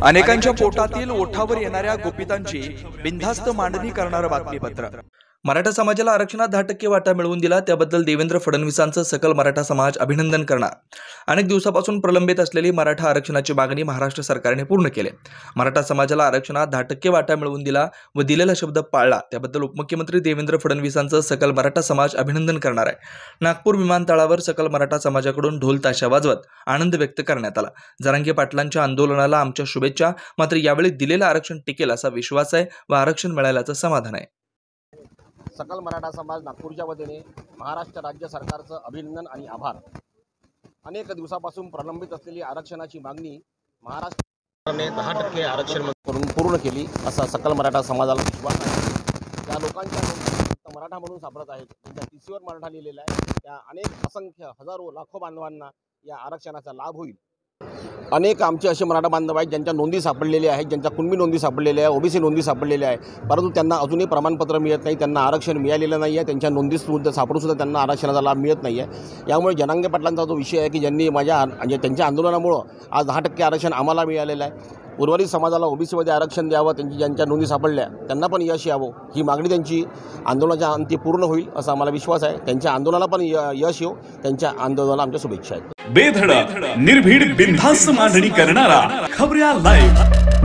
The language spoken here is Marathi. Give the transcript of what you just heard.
अनेकांच्या पोटातील ओठावर येणाऱ्या गुपितांची बिनधास्त मांडणी करणारं बातमीपत्र। मराठा समाजाला आरक्षणात 10% वाटा मिळवून दिला त्याबद्दल देवेंद्र फडणवीसांचं सकल मराठा समाज अभिनंदन करणार। अनेक दिवसापासून प्रलंबित असलेली मराठा आरक्षणाची मागणी महाराष्ट्र सरकारने पूर्ण केली। मराठा समाजाला आरक्षणात 10% वाटा मिळवून दिला व दिलेला शब्द पाळला त्याबद्दल उपमुख्यमंत्री देवेंद्र फडणवीसांचं सकल मराठा समाज अभिनंदन करणार आहे। नागपूर विमानतळावर सकल मराठा समाजाकडून ढोल ताशा वाजवत आनंद व्यक्त करण्यात आला। जरांगे पाटलांच्या आंदोलनाला आमच्या शुभेच्छा, मात्र यावेळी दिलेलं आरक्षण टिकेल असा विश्वास आहे व आरक्षण मिळाल्याचं समाधान आहे। सकल मराठा समाज नागपूरच्या वतीने महाराष्ट्र राज्य सरकारचं अभिनंदन आणि आभार। अनेक दिवसापासून प्रलंबित असलेली आरक्षणाची मागणी महाराष्ट्राने 10% आरक्षण करून पूर्ण केली असा सकल मराठा समाजाला विश्वास आहे। त्या लोकांच्या मराठा म्हणून सापडत आहेत, त्यांच्या टीसीवर मराठा लिहिलेला आहे, त्या अनेक असंख्य हजारो लाखो बांधवांना या आरक्षणाचा लाभ होईल। अनेक आमचे असे मराठा बांधव आहेत ज्यांच्या नोंदी सापडलेल्या आहेत, ज्यांच्या कुणबी नोंदी सापडलेल्या आहे, ओबीसी नोंदी सापडलेल्या आहे, परंतु त्यांना अजूनही प्रमाणपत्र मिळत नाही, त्यांना आरक्षण मिळालेलं नाही आहे, त्यांच्या नोंदीसुद्धा सापडूनसुद्धा त्यांना आरक्षणाचा लाभ मिळत नाही आहे। यामुळे जरांगे पाटलांचा जो विषय आहे की ज्यांनी त्यांच्या आंदोलनामुळं आज 10% आरक्षण आम्हाला मिळालेलं आहे। उर्वरित समाजाला ओबीसीमध्ये आरक्षण द्यावं, ज्यांच्या नोंदी सापडल्या त्यांना पण यश यावं, ही मागणी त्यांची आंदोलनाच्या अंती पूर्ण होईल असा आम्हाला विश्वास आहे। त्यांच्या आंदोलनाला पण यश येऊ, त्यांच्या आंदोलनाला आमच्या शुभेच्छा आहेत। बेधडक निर्भीड बिनधास्त मांडणी करणारा खबऱ्या लाईव्ह।